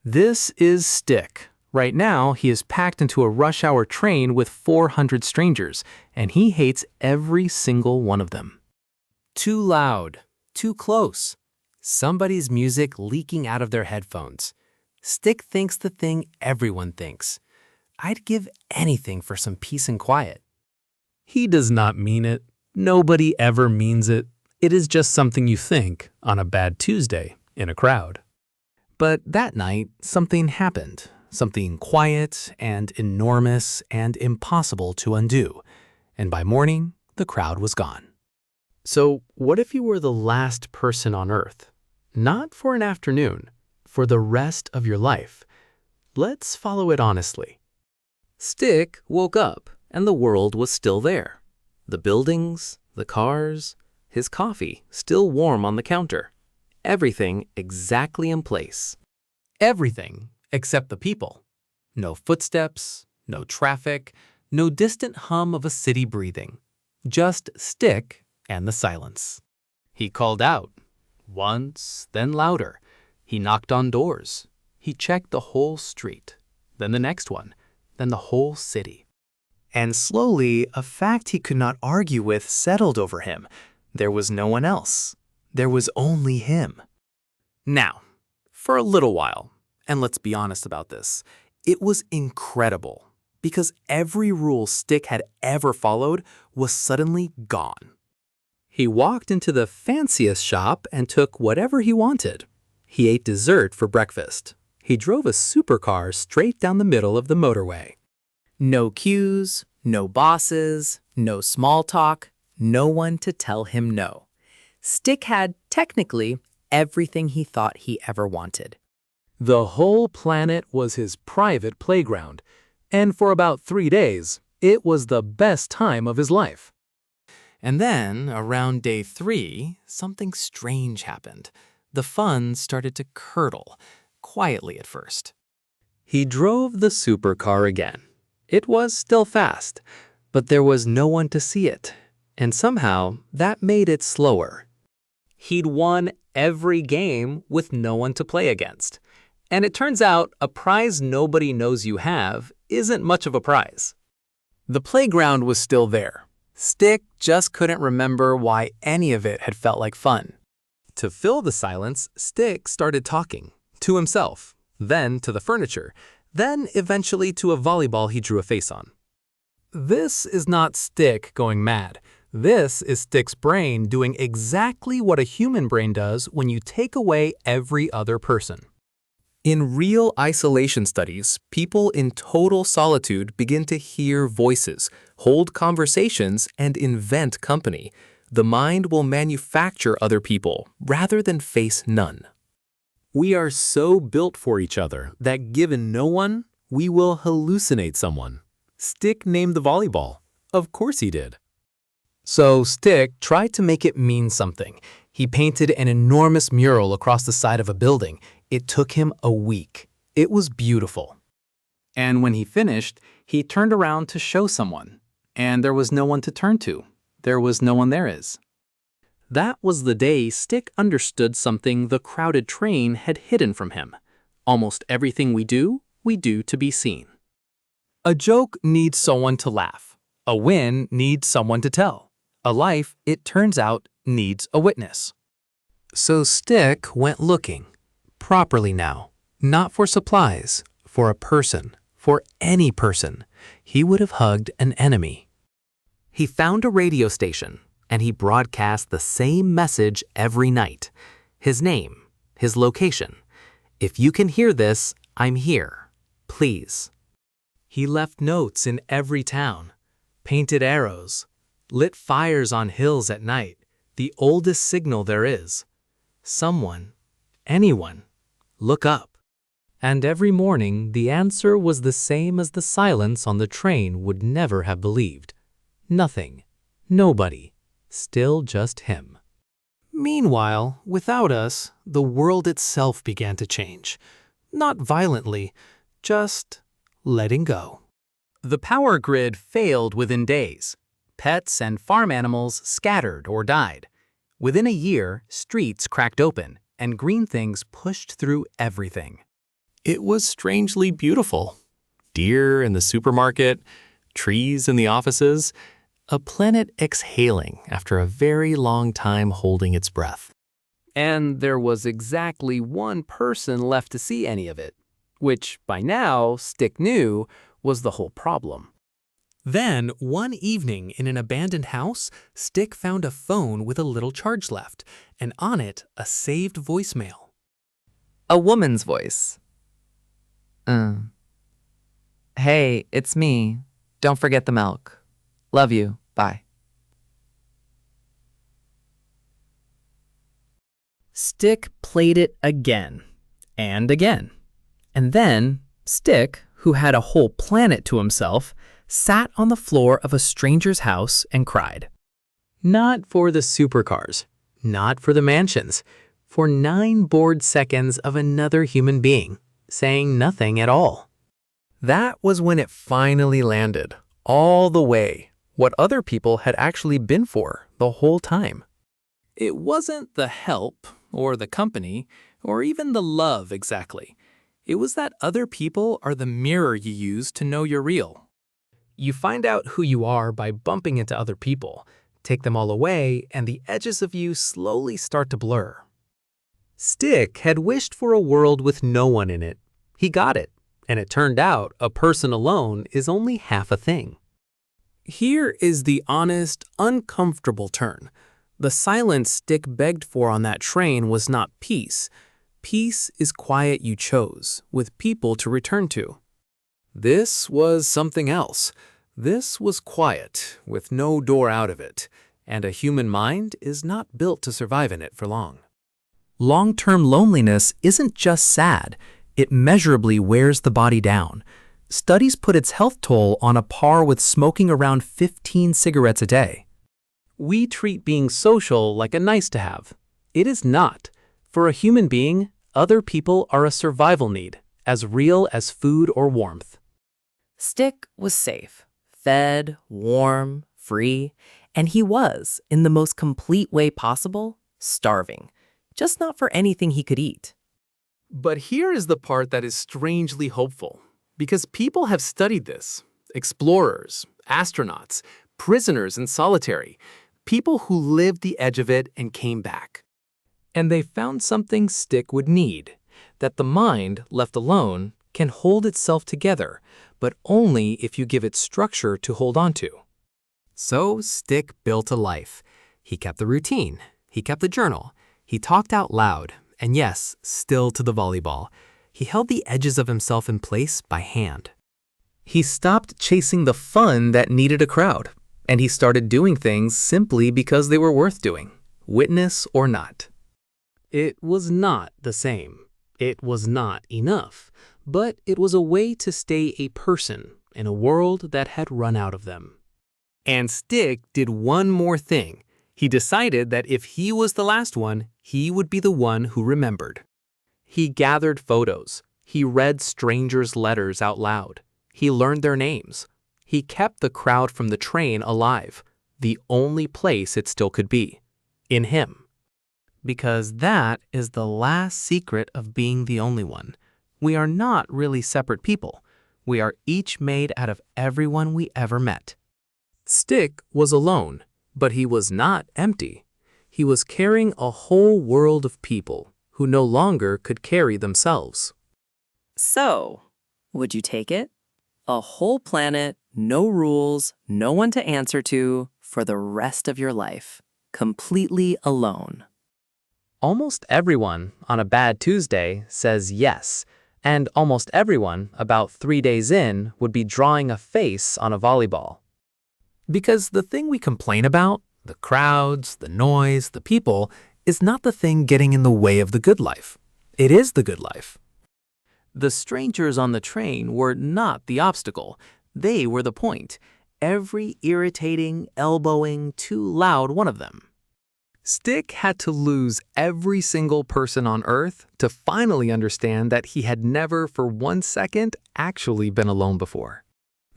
This is Stick. Right now, he is packed into a rush hour train with 400 strangers, and he hates every single one of them. Too loud, too close. Somebody's music leaking out of their headphones. Stick thinks the thing everyone thinks. I'd give anything for some peace and quiet. He does not mean it. Nobody ever means it. It is just something you think on a bad Tuesday in a crowd. But that night, something happened. Something quiet and enormous and impossible to undo. And by morning, the crowd was gone. So what if you were the last person on Earth? Not for an afternoon, for the rest of your life. Let's follow it honestly. Stick woke up, and the world was still there. The buildings, the cars, his coffee still warm on the counter. Everything exactly in place. Everything except the people. No footsteps, no traffic, no distant hum of a city breathing. Just Stick and the silence. He called out, once, then louder. He knocked on doors. He checked the whole street, then the next one, then the whole city. And slowly, a fact he could not argue with settled over him. There was no one else. There was only him. Now, for a little while, and let's be honest about this, it was incredible because every rule Stick had ever followed was suddenly gone. He walked into the fanciest shop and took whatever he wanted. He ate dessert for breakfast. He drove a supercar straight down the middle of the motorway. No queues, no bosses, no small talk, no one to tell him no. Stick had, technically, everything he thought he ever wanted. The whole planet was his private playground, and for about 3 days, it was the best time of his life. And then, around day 3, something strange happened. The fun started to curdle, quietly at first. He drove the supercar again. It was still fast, but there was no one to see it, and somehow that made it slower. He'd won every game with no one to play against. And it turns out a prize nobody knows you have isn't much of a prize. The playground was still there. Stick just couldn't remember why any of it had felt like fun. To fill the silence, Stick started talking to himself, then to the furniture, then eventually to a volleyball he drew a face on. This is not Stick going mad. This is Stick's brain doing exactly what a human brain does when you take away every other person. In real isolation studies, people in total solitude begin to hear voices, hold conversations, and invent company. The mind will manufacture other people rather than face none. We are so built for each other that given no one, we will hallucinate someone. Stick named the volleyball. Of course he did. So Stick tried to make it mean something. He painted an enormous mural across the side of a building. It took him a week. It was beautiful. And when he finished, he turned around to show someone. And there was no one to turn to. There was no one there is. That was the day Stick understood something the crowded train had hidden from him. Almost everything we do to be seen. A joke needs someone to laugh. A win needs someone to tell. A life, it turns out, needs a witness. So Stick went looking. Properly now. Not for supplies, for a person, for any person. He would have hugged an enemy. He found a radio station, and he broadcast the same message every night. His name, his location. If you can hear this, I'm here. Please. He left notes in every town, painted arrows, lit fires on hills at night, the oldest signal there is. Someone, anyone, look up. And every morning the answer was the same as the silence on the train would never have believed. Nothing, nobody, still just him. Meanwhile, without us, the world itself began to change. Not violently, just letting go. The power grid failed within days. Pets and farm animals scattered or died. Within a year, streets cracked open, and green things pushed through everything. It was strangely beautiful. Deer in the supermarket, trees in the offices, a planet exhaling after a very long time holding its breath. And there was exactly one person left to see any of it, which by now Stick knew was the whole problem. Then, one evening in an abandoned house, Stick found a phone with a little charge left, and on it a saved voicemail. A woman's voice. Hey, it's me. Don't forget the milk. Love you. Bye. Stick played it again and again. And then Stick, who had a whole planet to himself, sat on the floor of a stranger's house and cried. Not for the supercars, not for the mansions, for 9 bored seconds of another human being, saying nothing at all. That was when it finally landed, all the way, what other people had actually been for the whole time. It wasn't the help, or the company, or even the love exactly. It was that other people are the mirror you use to know you're real. You find out who you are by bumping into other people, take them all away, and the edges of you slowly start to blur. Stick had wished for a world with no one in it. He got it, and it turned out a person alone is only half a thing. Here is the honest, uncomfortable turn. The silence Stick begged for on that train was not peace. Peace is quiet you chose, with people to return to. This was something else. This was quiet, with no door out of it, and a human mind is not built to survive in it for long. Long-term loneliness isn't just sad, it measurably wears the body down. Studies put its health toll on a par with smoking around 15 cigarettes a day. We treat being social like a nice-to-have. It is not. For a human being, other people are a survival need, as real as food or warmth. Stick was safe, fed, warm, free, and he was, in the most complete way possible, starving, just not for anything he could eat. But here is the part that is strangely hopeful, because people have studied this. Explorers, astronauts, prisoners in solitary, people who lived the edge of it and came back. And they found something Stick would need, that the mind, left alone, can hold itself together, but only if you give it structure to hold on to. So Stick built a life. He kept the routine. He kept the journal. He talked out loud, and yes, still to the volleyball. He held the edges of himself in place by hand. He stopped chasing the fun that needed a crowd, and he started doing things simply because they were worth doing, witness or not. It was not the same. It was not enough, but it was a way to stay a person in a world that had run out of them. And Stick did one more thing. He decided that if he was the last one, he would be the one who remembered. He gathered photos. He read strangers' letters out loud. He learned their names. He kept the crowd from the train alive, the only place it still could be, in him. Because that is the last secret of being the only one. We are not really separate people. We are each made out of everyone we ever met. Stick was alone, but he was not empty. He was carrying a whole world of people who no longer could carry themselves. So, would you take it? A whole planet, no rules, no one to answer to for the rest of your life, completely alone. Almost everyone on a bad Tuesday says yes, and almost everyone about 3 days in would be drawing a face on a volleyball. Because the thing we complain about, the crowds, the noise, the people, is not the thing getting in the way of the good life. It is the good life. The strangers on the train were not the obstacle. They were the point. Every irritating, elbowing, too loud one of them. Stick had to lose every single person on Earth to finally understand that he had never for 1 second actually been alone before.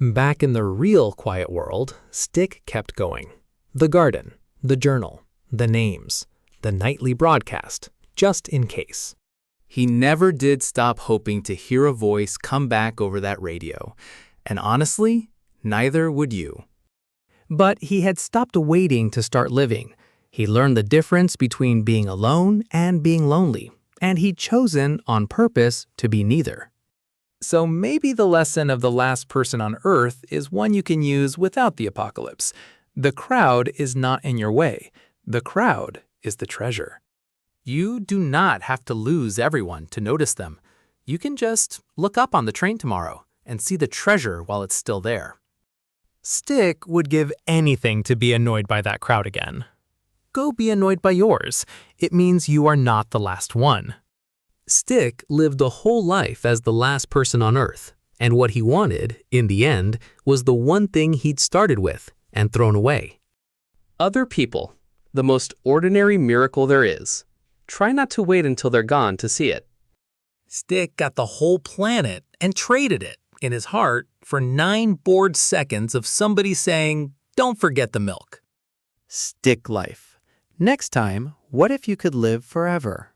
Back in the real quiet world, Stick kept going. The garden, the journal, the names, the nightly broadcast, just in case. He never did stop hoping to hear a voice come back over that radio. And honestly, neither would you. But he had stopped waiting to start living. He learned the difference between being alone and being lonely, and he'd chosen on purpose to be neither. So maybe the lesson of the last person on Earth is one you can use without the apocalypse. The crowd is not in your way. The crowd is the treasure. You do not have to lose everyone to notice them. You can just look up on the train tomorrow and see the treasure while it's still there. Stick would give anything to be annoyed by that crowd again. Go be annoyed by yours. It means you are not the last one. Stick lived a whole life as the last person on Earth, and what he wanted, in the end, was the one thing he'd started with and thrown away. Other people, the most ordinary miracle there is. Try not to wait until they're gone to see it. Stick got the whole planet and traded it, in his heart, for 9 bored seconds of somebody saying, "Don't forget the milk." Stick life. Next time, what if you could live forever?